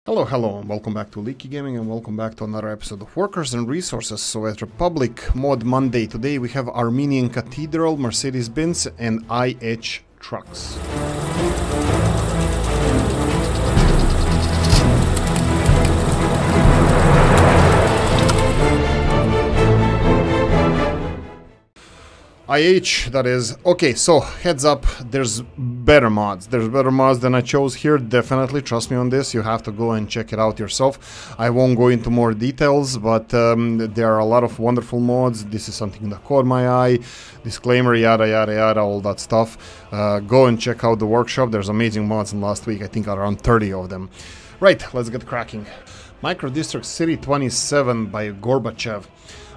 Hello, and welcome back to Oolykee Gaming, and welcome back to another episode of Workers and Resources. So at Republic Mod Monday, today we have Armenian Cathedral, Mercedes-Benz and IH trucks. IH, that is. Okay, so heads up, there's better mods. There's better mods than I chose here, definitely. Trust me on this, you have to go and check it out yourself. I won't go into more details, but there are a lot of wonderful mods. This is something that caught my eye. Disclaimer, yada yada yada, all that stuff. Go and check out the workshop. There's amazing mods in last week, I think around 30 of them. Right, let's get cracking. Microdiscrict City 27 by Gorbachev.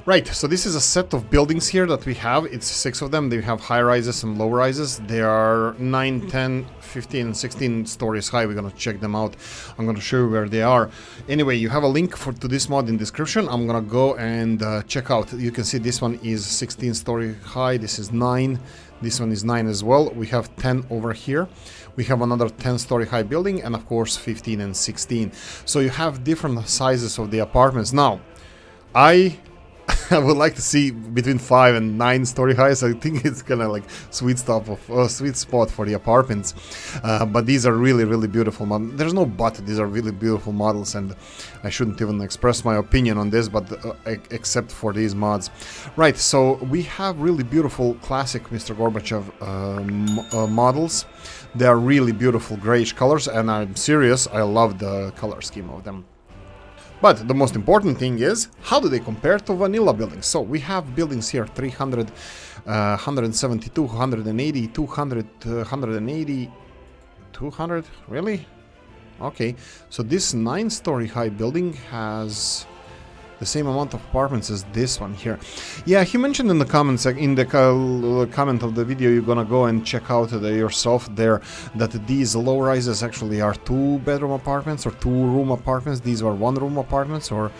Right, so this is a set of buildings here that we have. It's 6 of them. They have high rises and low rises. They are 9, 10, 15, 16 stories high. We're going to check them out. I'm going to show you where they are. Anyway, you have a link to this mod in the description. I'm going to go and check out. You can see this one is 16 story high. This is 9. This one is 9 as well. We have 10 over here. We have another 10-story high building, and of course 15 and 16. So you have different sizes of the apartments. Now, I would like to see between 5 and 9 story highs. I think it's kind of like sweet spot for the apartments. But these are really beautiful models. There's no but. These are really beautiful models, and I shouldn't even express my opinion on this, but except for these mods. Right. So we have really beautiful classic Mr. Gorbachev models. They are really beautiful grayish colors, and I'm serious. I love the color scheme of them. But the most important thing is, how do they compare to vanilla buildings? So we have buildings here, 300, 172, 180, 200, 180, 200, really? Okay, so this 9-story high building has the same amount of apartments as this one here. Yeah, he mentioned in the comments, in the comment of the video, you're gonna go and check out yourself there, that these low rises actually are 2-bedroom apartments or 2-room apartments. These are 1-room apartments or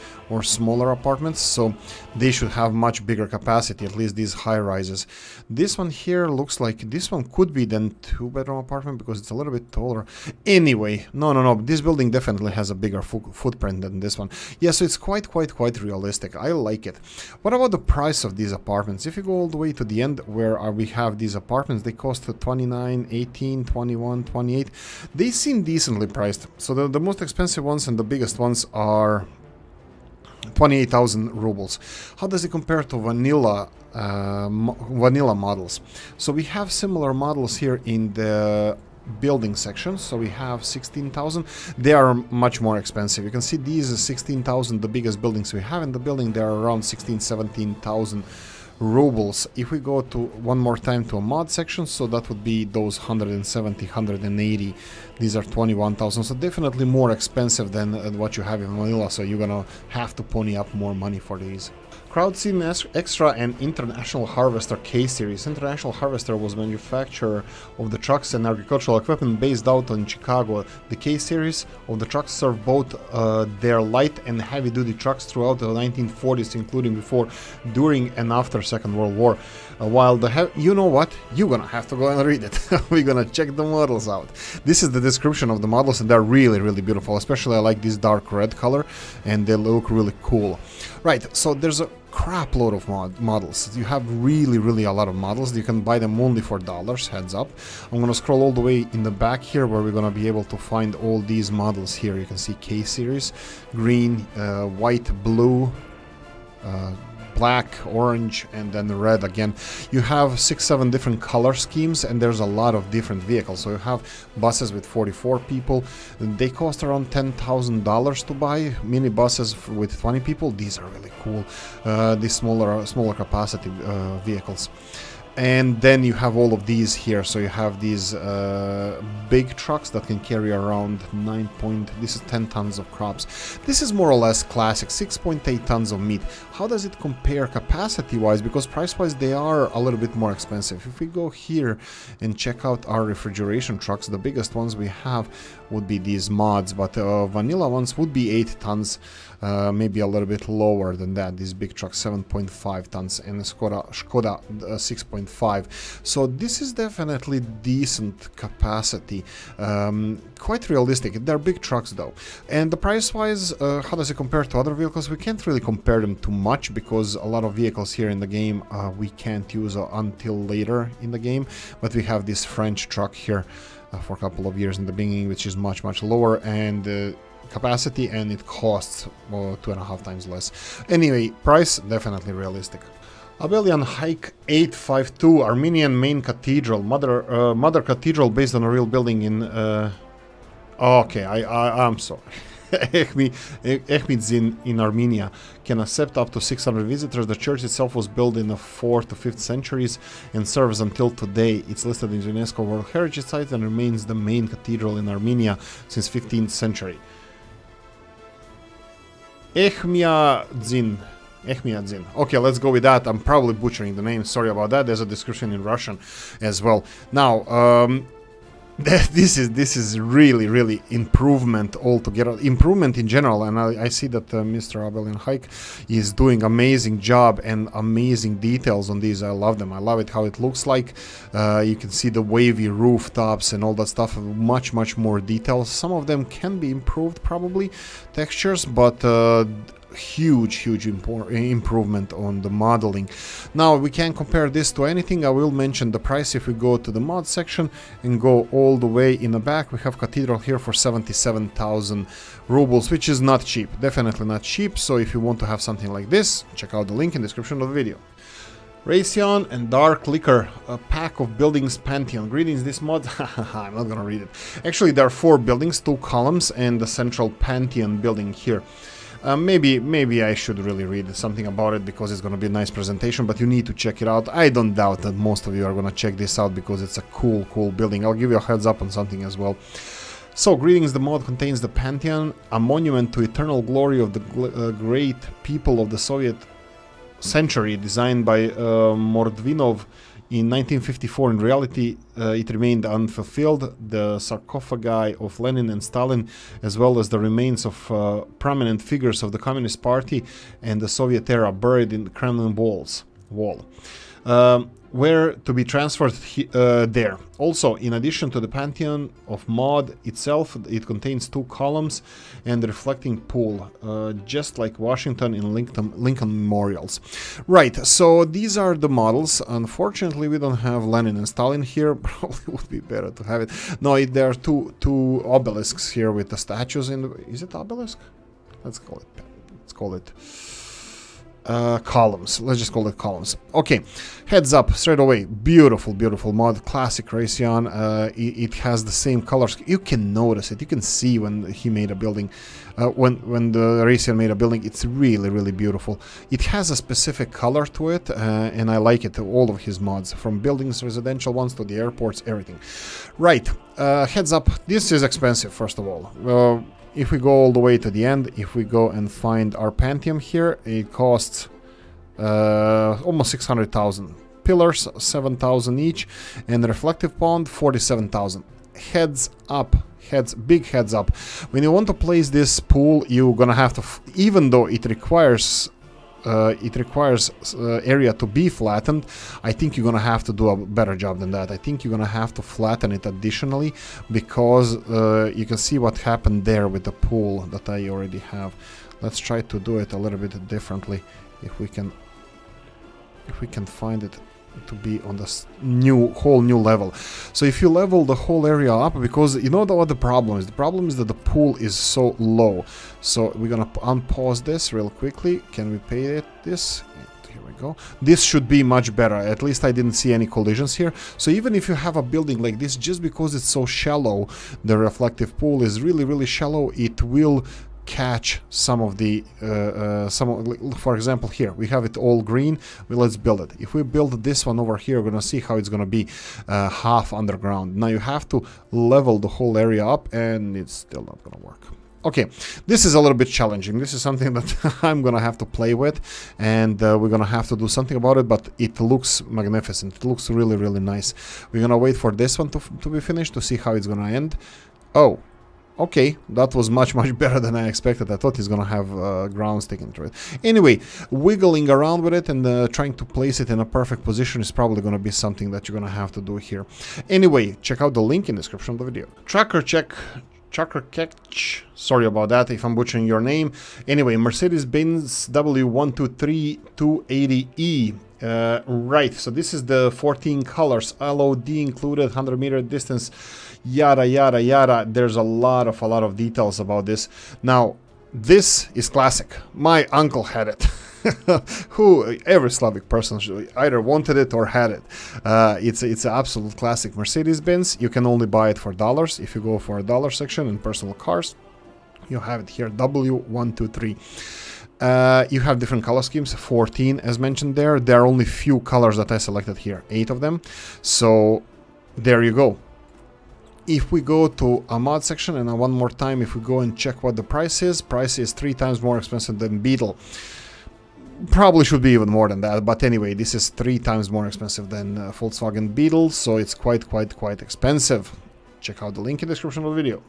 smaller apartments, so they should have much bigger capacity, at least these high rises. This one here looks like this one could be then 2-bedroom apartment because it's a little bit taller. Anyway, no, this building definitely has a bigger footprint than this one. Yeah, so it's quite realistic. I like it. What about the price of these apartments? If you go all the way to the end where we have these apartments, they cost 29, 18, 21, 28. They seem decently priced. So the most expensive ones and the biggest ones are 28,000 rubles. How does it compare to vanilla models? So we have similar models here in the building section. So we have 16,000. They are much more expensive. You can see these are 16,000, the biggest buildings we have in the building. They are around 17,000 rubles. If we go to one more time to a mod section, so that would be those 170, 180. These are 21,000, so definitely more expensive than what you have in vanilla, so you're gonna have to pony up more money for these. Crowd Scene Extra and International Harvester K-Series. International Harvester was manufacturer of the trucks and agricultural equipment based out in Chicago. The K-Series of the trucks served both their light and heavy-duty trucks throughout the 1940s, including before, during, and after Second World War. While the you know what? You're gonna have to go and read it. We're gonna check the models out. This is the description of the models, and they're really beautiful. Especially I like this dark red color, and they look really cool. Right, so there's a crap load of models. You have really a lot of models. You can buy them only for dollars, heads up. I'm gonna scroll all the way in the back here where we're gonna be able to find all these models here. You can see K-Series, green, white, blue, black, orange, and then red again. You have 6-7 different color schemes, and there's a lot of different vehicles. So you have buses with 44 people. They cost around $10,000 to buy. Mini buses with 20 people. These are really cool. These smaller capacity vehicles. And then you have all of these here. So you have these big trucks that can carry around this is 10 tons of crops. This is more or less classic, 6.8 tons of meat. How does it compare capacity-wise? Because price-wise they are a little bit more expensive. If we go here and check out our refrigeration trucks, the biggest ones we have would be these mods, but vanilla ones would be 8 tons. Maybe a little bit lower than that. These big trucks, 7.5 tons, and Skoda 6.5 1.5. So this is definitely decent capacity, quite realistic. They're big trucks though. And the price wise, how does it compare to other vehicles? We can't really compare them too much because a lot of vehicles here in the game we can't use until later in the game, but we have this French truck here for a couple of years in the beginning, which is much lower and capacity, and it costs 2.5 times less. Anyway, price definitely realistic. Abelian Hike 852, Armenian main cathedral, mother cathedral based on a real building in okay, I'm sorry. Echmidzin in Armenia can accept up to 600 visitors. The church itself was built in the 4th to 5th centuries and serves until today. It's listed in UNESCO World Heritage Site and remains the main cathedral in Armenia since 15th century. Echmiadzin. Okay, let's go with that. I'm probably butchering the name. Sorry about that. There's a description in Russian as well. Now, this is really improvement altogether, improvement in general, and I see that Mr. Abelian Hike is doing amazing job and amazing details on these. I love them. I love it how it looks like. You can see the wavy rooftops and all that stuff. Much more details. Some of them can be improved, probably textures, but huge improvement on the modeling. Now we can't compare this to anything. I will mention the price. If we go to the mod section and go all the way in the back, we have cathedral here for 77,000 rubles, which is not cheap, definitely not cheap. So if you want to have something like this, check out the link in the description of the video. Raytheon and Dark Liquor, a pack of buildings, Pantheon. Greetings, this mod. I'm not gonna read it. Actually, there are 4 buildings, 2 columns, and the central Pantheon building here. Maybe I should really read something about it because it's going to be a nice presentation, but you need to check it out. I don't doubt that most of you are going to check this out because it's a cool building. I'll give you a heads up on something as well. So, greetings, the mod contains the Pantheon, a monument to eternal glory of the great people of the Soviet century, designed by Mordvinov in 1954. In reality, it remained unfulfilled. The sarcophagi of Lenin and Stalin, as well as the remains of prominent figures of the Communist Party and the Soviet era, buried in the Kremlin wall, were to be transferred there. Also, in addition to the Pantheon of mod itself, it contains 2 columns and a reflecting pool, just like Washington in Lincoln Memorials. Right, so these are the models. Unfortunately, we don't have Lenin and Stalin here. Probably would be better to have it. No, there are two obelisks here with the statues in the... Is it obelisk? Let's call it columns. Let's just call it columns. Okay, heads up straight away. Beautiful mod, classic Raytheon. It has the same colors. You can notice it. You can see when he made a building. When the Raytheon made a building, it's really beautiful. It has a specific color to it, and I like it. All of his mods, from buildings, residential ones to the airports, everything. Right. Heads up. This is expensive. First of all. If we go all the way to the end, if we go and find our Pantheon here, it costs almost 600,000. Pillars, 7,000 each, and the reflective pond, 47,000. Heads up. Big heads up. When you want to place this pool, you're gonna have to, even though it requires area to be flattened, I think you're gonna have to do a better job than that. I think you're gonna have to flatten it additionally, because you can see what happened there with the pool that I already have. Let's try to do it a little bit differently, if we can find it to be on this whole new level. So if you level the whole area up, because you know what the problem is? The problem is that the pool is so low. So we're gonna unpause this real quickly. Can we pay it this? Here we go. This should be much better. At least I didn't see any collisions here. So even if you have a building like this, just because it's so shallow, the reflective pool is really shallow, it will catch some of the for example, here we have it all green. Let's build it. If we build this one over here, we're gonna see how it's gonna be half underground. Now you have to level the whole area up, and it's still not gonna work. Okay, this is a little bit challenging. This is something that I'm gonna have to play with, and we're gonna have to do something about it, but it looks magnificent. It looks really nice. We're gonna wait for this one to be finished to see how it's gonna end. Oh, Okay, that was much better than I expected. I thought he's gonna have ground sticking through it. Anyway, wiggling around with it and trying to place it in a perfect position is probably gonna be something that you're gonna have to do here. Anyway, check out the link in the description of the video. Tracker catch. Sorry about that if I'm butchering your name. Anyway, Mercedes-Benz W123280E. Right, so this is the 14 colors, LOD included, 100-meter distance, yada yada yada. There's a lot of details about this. Now, this is classic. My uncle had it. Every Slavic person either wanted it or had it. It's an absolute classic Mercedes-Benz. You can only buy it for dollars. If you go for a dollar section in personal cars, you have it here, W123. You have different color schemes, 14 as mentioned there. There are only few colors that I selected here, 8 of them. So there you go. If we go to a mod section, and one more time, if we go and check what the price is 3 times more expensive than Beetle. Probably should be even more than that, but anyway, this is 3 times more expensive than Volkswagen Beetle, so it's quite expensive. Check out the link in the description of the video.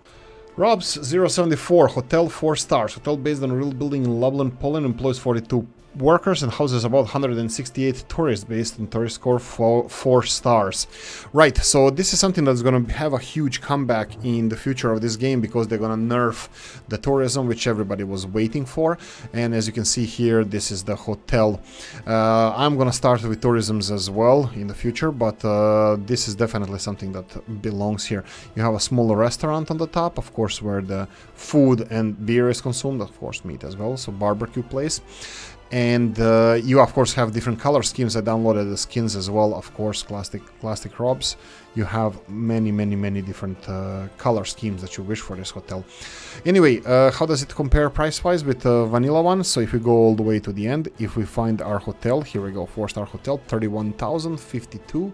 Rob's 074, hotel 4 stars. Hotel based on a real building in Lublin, Poland, employs 42 workers and houses about 168 tourists based on tourist score 4 stars. Right, so this is something that's going to have a huge comeback in the future of this game because they're going to nerf the tourism, which everybody was waiting for. And as you can see here, this is the hotel. I'm going to start with tourisms as well in the future, but this is definitely something that belongs here. You have a small restaurant on the top, of course, where the food and beer is consumed, of course meat as well, so barbecue place. And you of course have different color schemes. I downloaded the skins as well, of course, classic Robs. You have many different color schemes that you wish for this hotel. Anyway, how does it compare price wise with the vanilla one? So if we go all the way to the end, if we find our hotel, here we go, 4-star hotel, 31,052.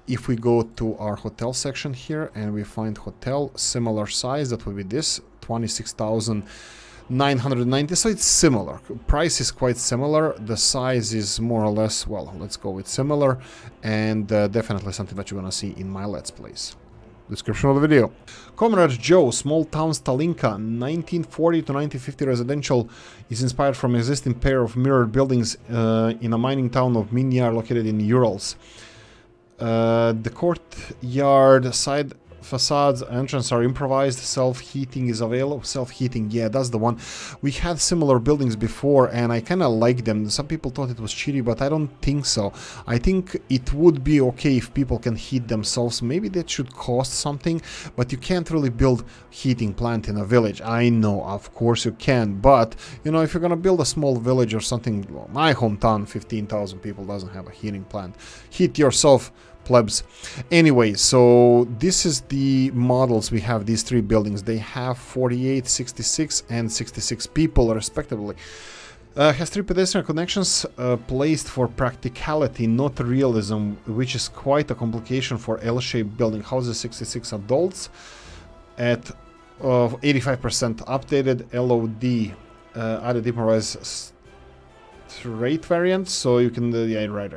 If we go to our hotel section here and we find hotel similar size, that would be this, 26,990. So it's similar. Price is quite similar. The size is more or less, well, let's go with similar, and definitely something that you're gonna see in my Let's Plays. Description of the video. Comrade Joe, small town Stalinka, 1940 to 1950 residential, is inspired from an existing pair of mirrored buildings in a mining town of Minyar located in Urals. The courtyard side facades entrance are improvised. Self-heating is available. Self-heating, yeah, that's the one. We had similar buildings before and I kind of like them. Some people thought it was cheaty, but I don't think so. I think it would be okay if people can heat themselves. Maybe that should cost something, but you can't really build heating plant in a village. I know, of course you can, but you know, if you're gonna build a small village or something, well, my hometown, 15,000 people, doesn't have a heating plant. Heat yourself, plebs. Anyway, so this is the models. We have these 3 buildings. They have 48, 66 and 66 people respectively. Has 3 pedestrian connections placed for practicality, not realism, which is quite a complication for L-shaped building. Houses 66 adults at 85% updated. LOD added improvised rate variant, so you can yeah, right.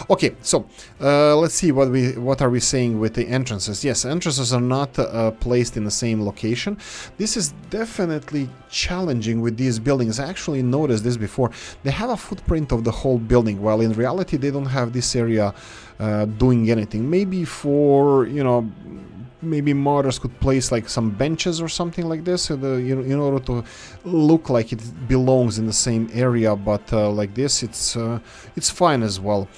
Okay, so let's see what are we saying with the entrances. Yes, entrances are not placed in the same location. This is definitely challenging with these buildings. I actually noticed this before. They have a footprint of the whole building, while in reality they don't have this area doing anything. Maybe for, you know, maybe modders could place like some benches or something like this in order to look like it belongs in the same area, but like this it's fine as well.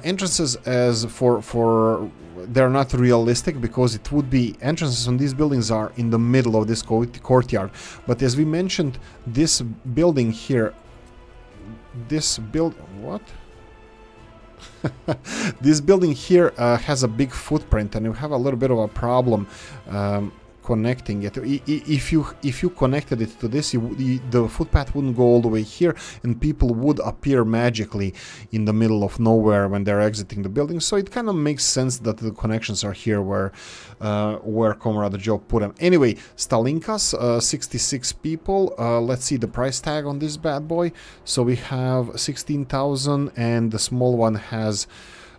Entrances as for they're not realistic because it would be entrances on these buildings are in the middle of this courtyard, but as we mentioned, this building here, this building here has a big footprint, and you have a little bit of a problem connecting it. If you connected it to this, the footpath wouldn't go all the way here, and people would appear magically in the middle of nowhere when they're exiting the building. So it kind of makes sense that the connections are here where Comrade Joe put them. Anyway, Stalinkas, 66 people. Let's see the price tag on this bad boy. So we have 16,000, and the small one has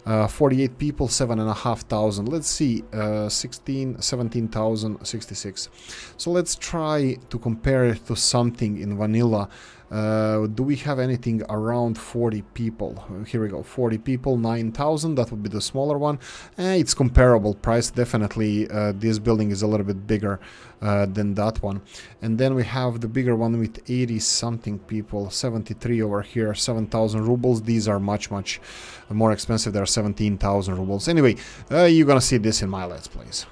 48 people, 7,500. Let's see, 17,066. So let's try to compare it to something in vanilla. Do we have anything around 40 people? Here we go, 40 people, 9,000. That would be the smaller one. It's comparable price. Definitely this building is a little bit bigger than that one. And then we have the bigger one with 80 something people, 73 over here, 7,000 rubles. These are much more expensive. They're 17,000 rubles. Anyway, you're gonna see this in my Let's Plays.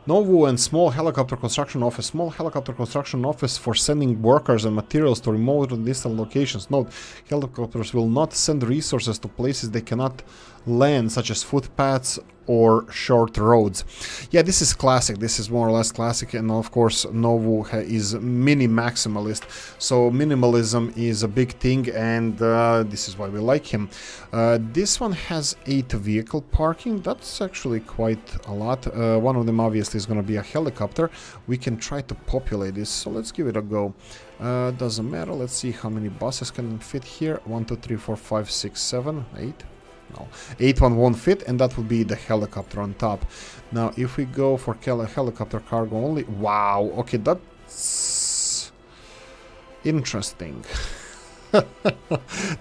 Novo and small helicopter construction office. Small helicopter construction office for sending workers and materials to remote and distant locations. Note, helicopters will not send resources to places they cannot land, such as footpaths or short roads. Yeah, this is classic. This is more or less classic, and of course Novo is mini-maximalist, so minimalism is a big thing, and this is why we like him. This one has 8 vehicle parking. That's actually quite a lot. One of them obviously is going to be a helicopter. We can try to populate this, so let's give it a go. Doesn't matter. Let's see how many buses can fit here. 1, 2, 3, 4, 5, 6, 7, 8. No, 8 one won't fit, and that will be the helicopter on top. Now, if we go for helicopter cargo only, wow, okay, that's interesting.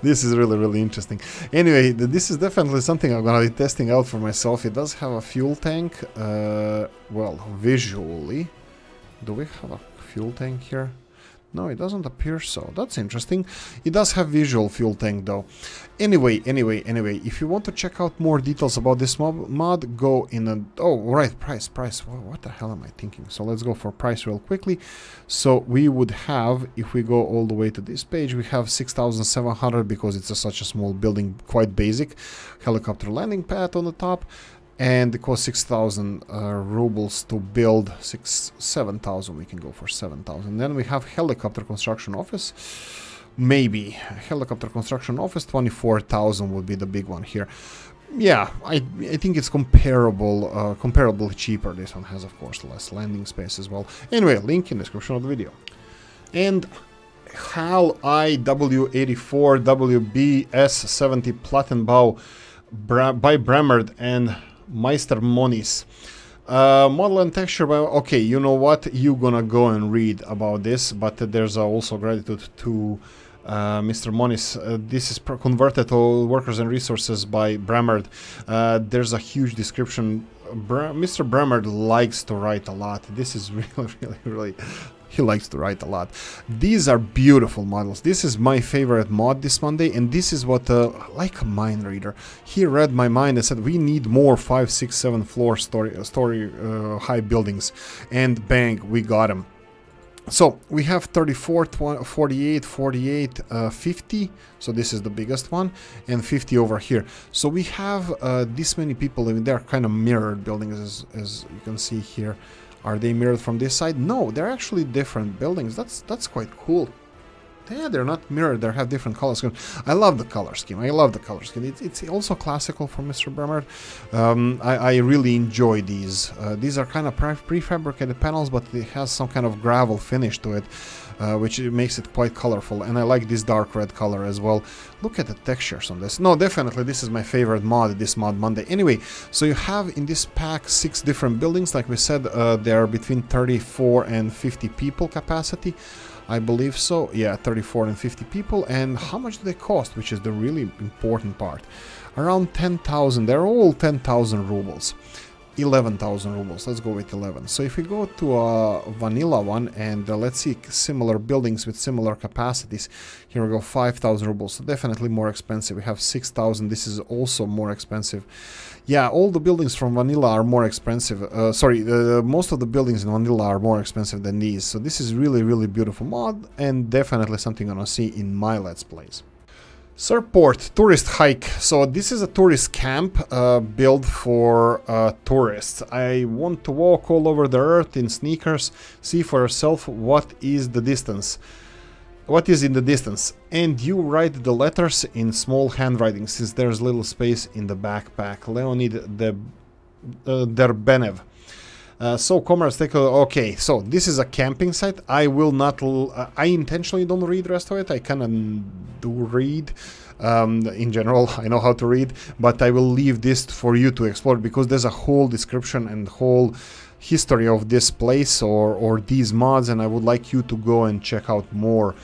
This is really interesting. Anyway, this is definitely something I'm gonna be testing out for myself. It does have a fuel tank. Well, visually, do we have a fuel tank here? No, it doesn't appear so. That's interesting. It does have visual fuel tank though. Anyway, if you want to check out more details about this mod, go in a... Oh, right, price. What the hell am I thinking? So let's go for price real quickly. So we would have, if we go all the way to this page, we have 6,700 because it's such a small building, quite basic. Helicopter landing pad on the top. And it costs 6,000 rubles to build. 7,000. We can go for 7,000. Then we have helicopter construction office. Maybe helicopter construction office. 24,000 would be the big one here. Yeah, I think it's comparably cheaper. This one has, of course, less landing space as well. Anyway, link in the description of the video. And HAL IW84 WBS70 Plattenbau by Bremerd and Meister Moniz. Model and texture, well, okay, you know what, you're gonna go and read about this, but there's also gratitude to Mr. Moniz. This is converted to workers and resources by Bremerd. There's a huge description. Mr. Bremerd likes to write a lot. This is really he likes to write a lot. These are beautiful models. This is my favorite mod this Monday, and this is what, like a mind reader, he read my mind and said we need more 5, 6, 7 floor story high buildings, and bang, we got them. So we have 34, 48, 48, 50. So this is the biggest one, and 50 over here. So we have this many people living there, kind of mirrored buildings, as you can see here. Are they mirrored from this side? No, they're actually different buildings. That's quite cool. Yeah, they're not mirrored. They have different color scheme. I love the color scheme. It's also classical for Mr. Bremerd. I really enjoy these. These are kind of prefabricated panels, but it has some kind of gravel finish to it, which makes it quite colorful. And I like this dark red color as well. Look at the textures on this. No, definitely this is my favorite mod, this Mod Monday. Anyway, so you have in this pack 6 different buildings. Like we said, they are between 34 and 50 people capacity. I believe so. Yeah, 34 and 50 people. And how much do they cost, which is the really important part? Around 10,000. They're all 10,000 rubles. 11,000 rubles. Let's go with 11. So if we go to a vanilla one, and let's see similar buildings with similar capacities. Here we go, 5,000 rubles. So definitely more expensive. We have 6,000. This is also more expensive. Yeah, all the buildings from vanilla are more expensive. Most of the buildings in vanilla are more expensive than these. So this is really beautiful mod, and definitely something I'm gonna see in my Let's Plays. Surport tourist hike. So this is a tourist camp built for tourists. I want to walk all over the earth in sneakers, see for yourself what is the distance. What is in the distance? And you write the letters in small handwriting, since there's little space in the backpack. Leonid Derbenev. So comrades, take a... Okay, so this is a camping site. I will not... I intentionally don't read the rest of it. I kind of do read. In general, I know how to read, but I will leave this for you to explore, because there's a whole description and whole history of this place or these mods, and I would like you to go and check out more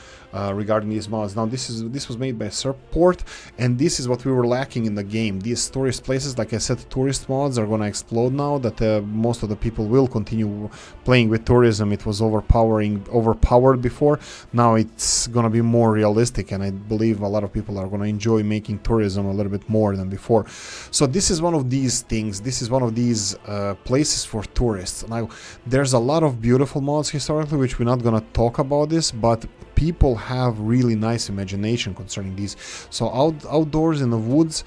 regarding these mods. Now this was made by Surfport, and this is what we were lacking in the game. These tourist places, like I said, tourist mods are gonna explode now that most of the people will continue playing with tourism. It was overpowered before. Now it's gonna be more realistic, and I believe a lot of people are gonna enjoy making tourism a little bit more than before. So this is one of these things. This is one of these places for tourists. Now there's a lot of beautiful mods historically, which we're not gonna talk about this, but people have really nice imagination concerning these. So outdoors in the woods,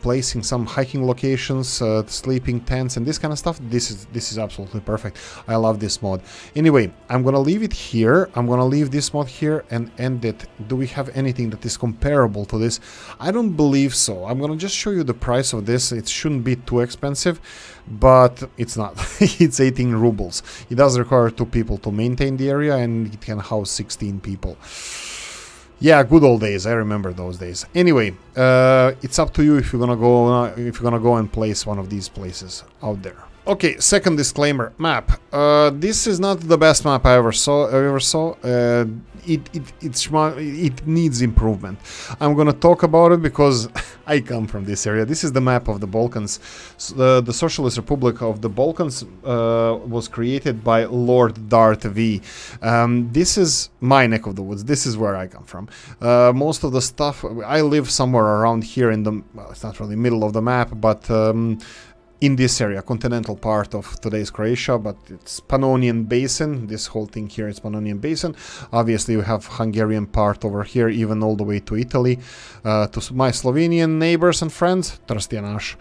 placing some hiking locations, sleeping tents, and this kind of stuff. This is absolutely perfect. I love this mod. Anyway, I'm gonna leave it here. I'm gonna leave this mod here and end it. Do we have anything that is comparable to this? I don't believe so. I'm gonna just show you the price of this. It shouldn't be too expensive, but it's not. It's 18 rubles. It does require 2 people to maintain the area, and it can house 16 people. Yeah, good old days. I remember those days. Anyway, it's up to you if you're gonna go and place one of these places out there. Okay, second disclaimer, map. This is not the best map I ever saw. It needs improvement. I'm gonna talk about it because I come from this area. This is the map of the Balkans. The Socialist Republic of the Balkans was created by Lord Darth V. This is my neck of the woods. This is where I come from. Most of the stuff, I live somewhere around here in the, well, it's not really middle of the map, but in this area, continental part of today's Croatia, but it's Pannonian Basin. This whole thing here is Pannonian Basin. Obviously, we have Hungarian part over here, even all the way to Italy. To my Slovenian neighbors and friends, Trstjanaš.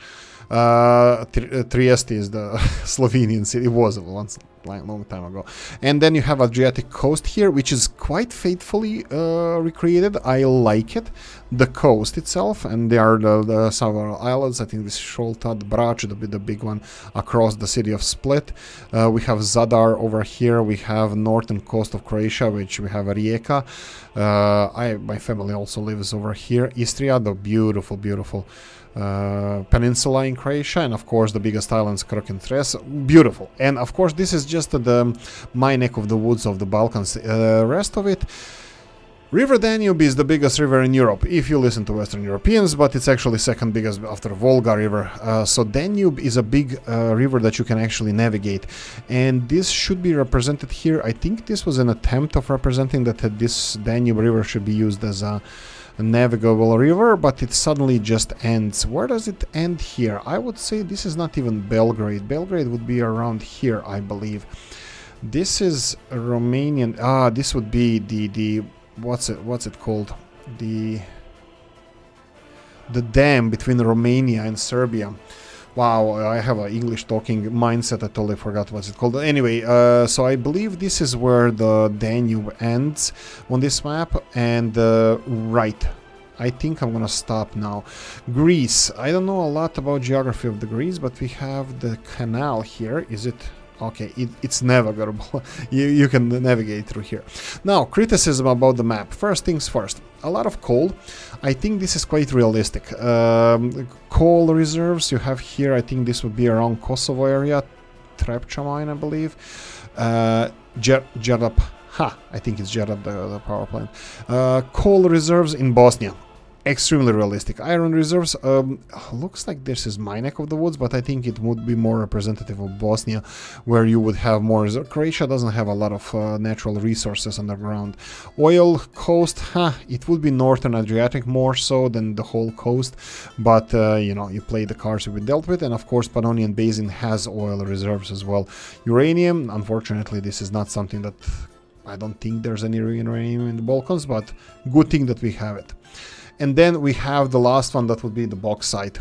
Trieste is the Slovenian city. It was once a long time ago. And then you have Adriatic coast here, which is quite faithfully recreated. I like it. The coast itself, and there are the several islands. I think this is Šolta, Brač, the big one across the city of Split. We have Zadar over here. We have northern coast of Croatia, which we have Rijeka. My family also lives over here. Istria, the beautiful peninsula in Croatia, and of course the biggest islands, Krk and Cres. Beautiful. And of course this is just my neck of the woods of the Balkans. Rest of it, River Danube is the biggest river in Europe, if you listen to Western Europeans, but it's actually second biggest after Volga River. So Danube is a big river that you can actually navigate, and this should be represented here. I think this was an attempt of representing that this Danube River should be used as a navigable river, but it suddenly just ends. Where does it end here? I would say this is not even Belgrade. Belgrade would be around here, I believe. This is Romanian. This would be the what's it called? The dam between Romania and Serbia. Wow, I have an English talking mindset. I totally forgot what's it called. Anyway, so I believe this is where the Danube ends on this map, and right. I think I'm gonna stop now. Greece. I don't know a lot about geography of the Greece, but we have the canal here. Is it? Okay, it's navigable. you can navigate through here. Now, criticism about the map. First things first. A lot of coal. I think this is quite realistic. Coal reserves you have here. I think this would be around Kosovo area. Trepča mine, I believe. Đerdap. I think it's Đerdap, the power plant. Coal reserves in Bosnia. Extremely realistic. Iron reserves, looks like this is my neck of the woods, but I think it would be more representative of Bosnia, where you would have more reserves. Croatia doesn't have a lot of natural resources underground. Oil coast, it would be northern Adriatic more so than the whole coast, but you know, you play the cards you've been dealt with, and of course Pannonian Basin has oil reserves as well. Uranium, unfortunately, this is not something that I don't think there's any uranium in the Balkans, but good thing that we have it. And then we have the last one, that would be the bauxite.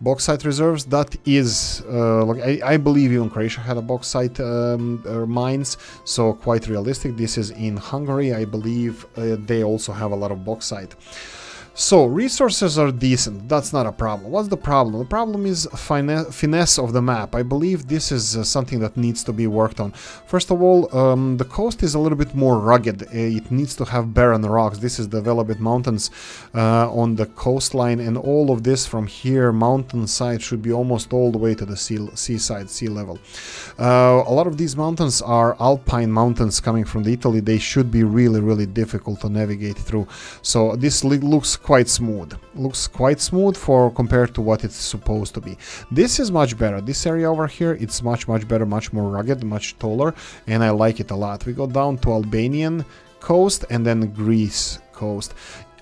Bauxite reserves, that is, I believe even Croatia had a bauxite mines, so quite realistic. This is in Hungary, I believe they also have a lot of bauxite. So, resources are decent, that's not a problem. What's the problem? The problem is finesse of the map. I believe this is something that needs to be worked on. First of all, the coast is a little bit more rugged. It needs to have barren rocks. This is the Velebit Mountains on the coastline, and all of this from here, mountainside, should be almost all the way to the seaside, sea level. A lot of these mountains are alpine mountains coming from Italy. They should be really difficult to navigate through. So this looks quite smooth. Looks quite smooth for compared to what it's supposed to be. This is much better. This area over here, it's much better, much more rugged, much taller, and I like it a lot. We go down to Albanian coast and then Greece coast.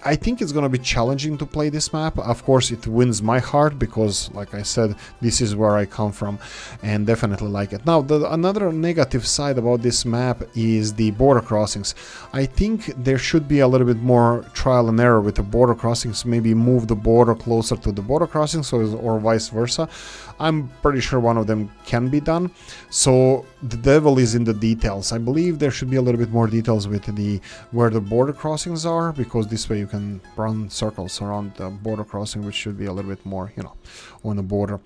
I think it's going to be challenging to play this map. Of course, it wins my heart because, like I said, this is where I come from and definitely like it. Now, another negative side about this map is the border crossings. I think there should be a little bit more trial and error with the border crossings. Maybe move the border closer to the border crossings or vice versa. I'm pretty sure one of them can be done. So the devil is in the details. I believe there should be a little bit more details with where the border crossings are, because this way you can run circles around the border crossing, which should be a little bit more, you know, on the border.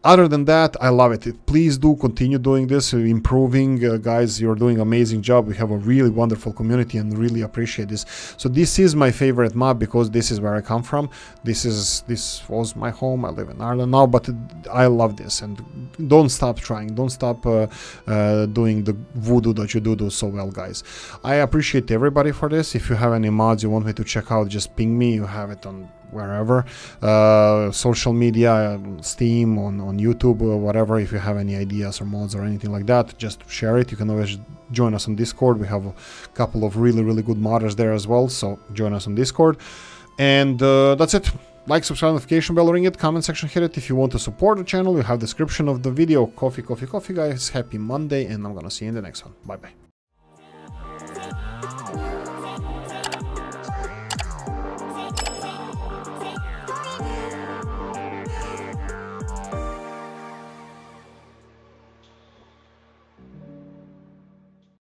Other than that, I love it. Please do continue doing this, improving. Guys, you're doing an amazing job. We have a really wonderful community and really appreciate this. So this is my favorite map because this is where I come from. This was my home. I live in Ireland now, but I love this, and don't stop trying. Don't stop doing the voodoo that you do so well, guys. I appreciate everybody for this. If you have any mods you want me to check out, just ping me. You have it on wherever, social media, Steam, on YouTube, or whatever. If you have any ideas or mods or anything like that, just share it. You can always join us on Discord. We have a couple of really good modders there as well, so join us on Discord. And that's it. Like, subscribe, notification bell, ring it, comment section, hit it. If you want to support the channel, you have description of the video. Coffee, guys. Happy Monday, and I'm gonna see you in the next one. Bye bye.